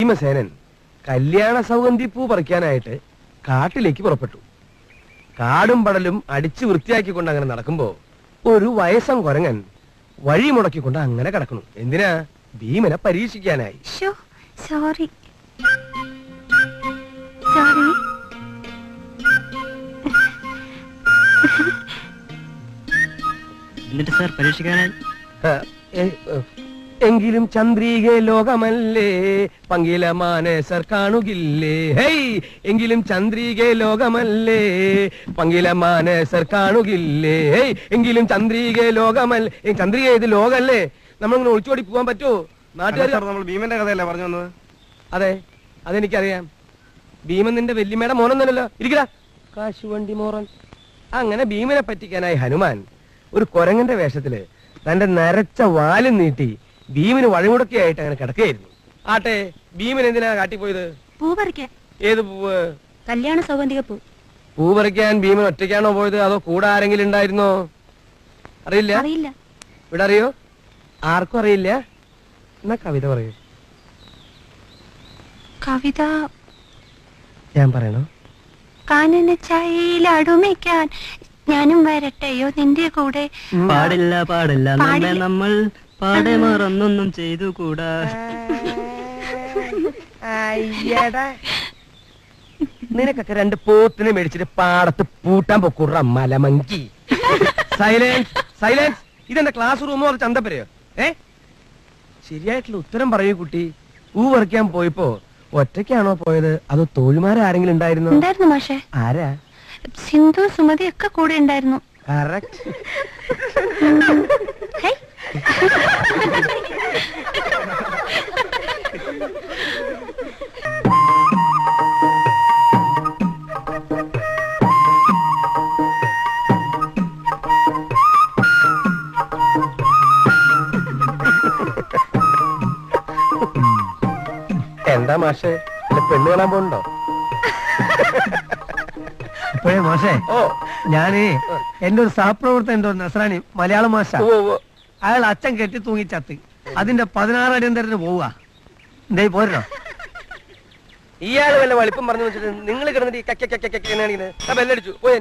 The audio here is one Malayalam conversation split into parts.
ഭീമസേനൻ കല്യാണ സൗഗന്ധി പൂ പറിക്കാനായിട്ട് കാട്ടിലേക്ക് പുറപ്പെട്ടു. കാടും പടലും അടിച്ചു വൃത്തിയാക്കിക്കൊണ്ട് അങ്ങനെ നടക്കുമ്പോ ഒരു വയസ്സം കുരങ്ങൻ വഴി മുടക്കിക്കൊണ്ട് അങ്ങനെ കിടക്കണു. എന്തിനാ? ഭീമനെ പരീക്ഷിക്കാനായി. സോറി എന്നിട്ട് സാർ പരീക്ഷിക്കാനായി എങ്കിലും ചന്ദ്രിക ലോകമല്ലേ പങ്കില മാനസർ കാണുകില്ലേ. ഹേയ്, എങ്കിലും ചന്ദ്രിക ലോകമല്ലേ പങ്കില മാനസർ കാണുകില്ലേ. ഹേയ്, എങ്കിലും ചന്ദ്രിക ലോകമല്ലേ. ചന്ദ്രിക ഇത് ലോകല്ലേ? നമ്മളിങ്ങനെ ഒളിച്ചോടി പോവാൻ പറ്റുമോ? നാട്ടുകാർ നമ്മൾ ഭീമന്റെ കഥയല്ലേ പറഞ്ഞു വന്നത്? അതെ, അതെനിക്കറിയാം. ഭീമൻ നിന്റെ വല്യമ്മയുടെ മോനൊന്നല്ലോ. ഇരിക്കടാ കാശുവണ്ടി മോറൻ. അങ്ങനെ ഭീമനെ പറ്റിക്കാനായി ഹനുമാൻ ഒരു കുരങ്ങന്റെ വേഷത്തില് തന്റെ നരച്ച വാലും നീട്ടി ഭീമന് വഴിമുടക്കിയായിട്ട് അങ്ങനെ കിടക്കുകയായിരുന്നു. ആട്ടെ, ഭീമൻ എന്തിനാ കാട്ടിപ്പോയത്? പൂ പറിക്കാൻ. ഏത് പൂവ്? കല്യാണ സൗഗന്ധിക പൂ. പൂ പറിക്കാൻ ഭീമൻ ഒറ്റയ്ക്കാണോ പോയത്, അതോ കൂടെ ആരെങ്കിലും ഉണ്ടായിരുന്നോ? അറിയില്ല. ഇവിടെ അറിയോ? ആർക്കും അറിയില്ല. എന്നാ കവിത പറയൂ. കവിത ഞാൻ പറയണോ? കാനന ചായയിലടുമിക്കാൻ ഞാനും വരട്ടെയോ നിന്റെ കൂടെ. പാടില്ല പാടില്ല നമ്മെ നമ്മൾ പാടെ മറന്നൊന്നും ചെയ്തു കൂടാ. നിനക്കൊക്കെ രണ്ട് പോത്തിനെ മേടിച്ചിട്ട് പാടത്ത് പൂട്ടാൻ പൊക്കൂട മലമങ്കി. Silence, silence. ഇതെന്താ ക്ലാസ് റൂമോ അത് ചന്തപ്പരയോ? ശരിയായിട്ടുള്ള ഉത്തരം പറയൂ കുട്ടി. പൂ പറിക്കാൻ പോയപ്പോ ഒറ്റയ്ക്കാണോ പോയത്, അതോ തോഴിമാരാരെങ്കിലും ഉണ്ടായിരുന്നോ? ഉണ്ടായിരുന്നു മാഷേ. ആരാ? സിന്ധു സുമതി ഒക്കെ കൂടെ ഉണ്ടായിരുന്നു. കറക്റ്റ്. എന്താ മാഷേ, പെണ്ണ് കാണാൻ പോണ്ടോ? ഇപ്പോഴേ മാഷേ, ഞാന് എന്റെ ഒരു സഹപ്രവർത്തകൻ നസ്രാണി മലയാള മാഷ. അയാൾ അച്ഛൻ കെട്ടി തൂങ്ങിച്ചത്ത്. അതിന്റെ 16 അടിയന്തരത്തിന് പോവുക. എന്തേ പോരണോ? ഇയാള് വല്ല വളിപ്പം പറഞ്ഞു വെച്ചിട്ട് നിങ്ങൾ കിടന്നിട്ട് ഈ കക്കടിച്ചു ബെല്ലടിച്ചു പോയ.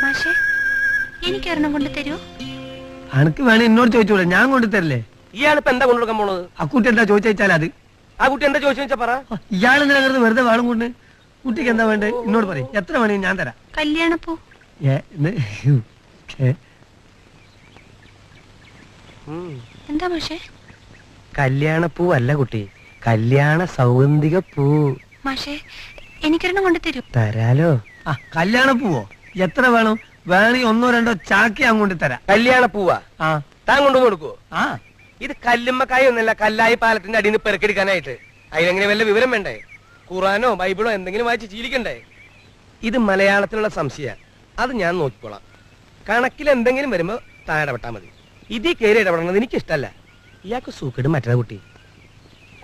മാഷേ, എനിക്കൊരെണ്ണം കൊണ്ട് തരൂ. അനക്ക് വേണേ എന്നോട് ചോദിച്ചോളൂ, ഞാൻ കൊണ്ടുതരല്ലേ. ഇയാളിപ്പോ എന്താ കൊണ്ടുകൊടുക്കാൻ പോണത്? ആ കുട്ടി എന്താ ചോദിച്ചാൽ അത്. ആ കുട്ടി എന്താ ചോദിച്ചു പറ. ഇയാളെന്തിനാ വെറുതെ വേളം കൊണ്ട്? കുട്ടിക്ക് എന്താ വേണ്ടേ എന്നോട് പറയും. എത്ര വേണേ ഞാൻ തരാം. കല്യാണപ്പൂ. എന്താ മാഷേ? കല്യാണപ്പൂ അല്ല കുട്ടി, കല്യാണ സൗഗന്ധിക പൂ. മാഷേ, എനിക്കൊരെണ്ണം കൊണ്ട് തരൂ. തരാലോ. ആ കല്യാണപ്പൂവോ? എത്ര വേണം? വേണമെങ്കിൽ 1 or 2 ചാക്കി അങ്ങോട്ട് തരാം. കല്യാണപ്പൂവാ? ആ, താൻ കൊണ്ടുവന്ന് കൊടുക്കുവോ? ആ, ഇത് കല്ലുമ്മക്കായ ഒന്നല്ല, കല്ലായി പാലത്തിന്റെ അടിയിൽ നിന്ന് പെറുക്കെടുക്കാനായിട്ട്. അതിനെങ്ങനെ വല്ല വിവരം വേണ്ടേ? ഖുറാനോ ബൈബിളോ എന്തെങ്കിലും വായിച്ച് ശീലിക്കണ്ടേ? ഇത് മലയാളത്തിലുള്ള സംശയ, അത് ഞാൻ നോക്കിക്കോളാം. കണക്കിൽ എന്തെങ്കിലും വരുമ്പോ താൻ ഇടപെട്ടാ മതി. ഇതിൽ കയറി ഇടപെടണത് എനിക്കിഷ്ടല്ല. ഇയാൾക്ക് സൂക്കേട് മറ്റേ കുട്ടി.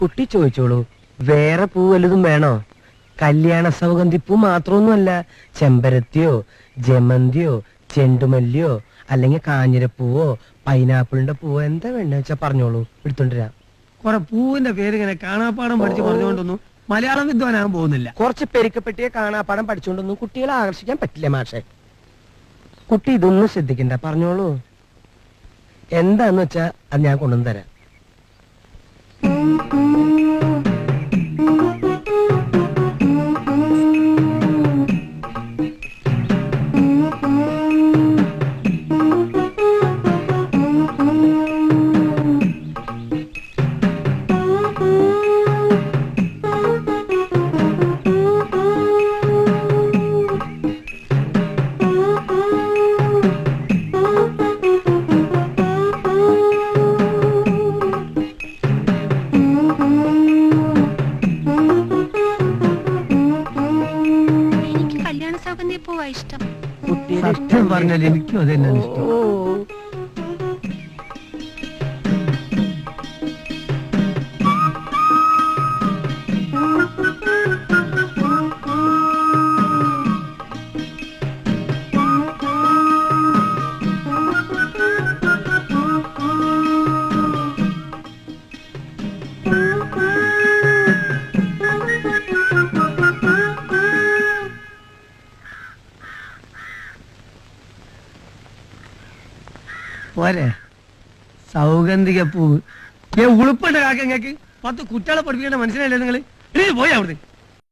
കുട്ടി ചോദിച്ചോളൂ, വേറെ പൂ വല്ലതും വേണോ? കല്യാണ സൗഗന്ധി പൂ മാത്രമൊന്നുമല്ല, ചെമ്പരത്തിയോ ജമന്തിയോ ചെണ്ടുമല്ലിയോ അല്ലെങ്കിൽ കാഞ്ഞിരപ്പൂവോ പൈനാപ്പിളിന്റെ പൂവോ എന്താ വേണ്ട വെച്ചാ പറഞ്ഞോളൂ, എടുത്തോണ്ടിരാ. കുറെ പൂവിന്റെ പേര് ഇങ്ങനെ കാണാപ്പാടം പഠിച്ച് പറഞ്ഞുകൊണ്ടൊന്നും മലയാളം വിദ്വാനാകാൻ പോകുന്നില്ല. കുറച്ച് പെരുക്കപ്പെട്ടിയ കാണാപ്പാടം പഠിച്ചുകൊണ്ടൊന്നും കുട്ടികളെ ആകർഷിക്കാൻ പറ്റില്ല മാഷെ. കുട്ടി ഇതൊന്നും ശ്രദ്ധിക്കണ്ട, പറഞ്ഞോളൂ. എന്താന്ന് വെച്ചാ അത് ഞാൻ കൊണ്ടുവന്ന് തരാം. ഇഷ്ടം. സത്യം പറഞ്ഞാൽ എനിക്കും അത് തന്നെയാണ് ഇഷ്ടം. പോരെ സൗഗന്ധിക പൂവ് ഉളുപ്പുണ്ട് കാക്ക ഇങ്ങക്ക് 10 കുട്ടികളെ പഠിപ്പിക്കേണ്ട മനസ്സിലായില്ലേ നിങ്ങള് പോയി അവിടുന്ന്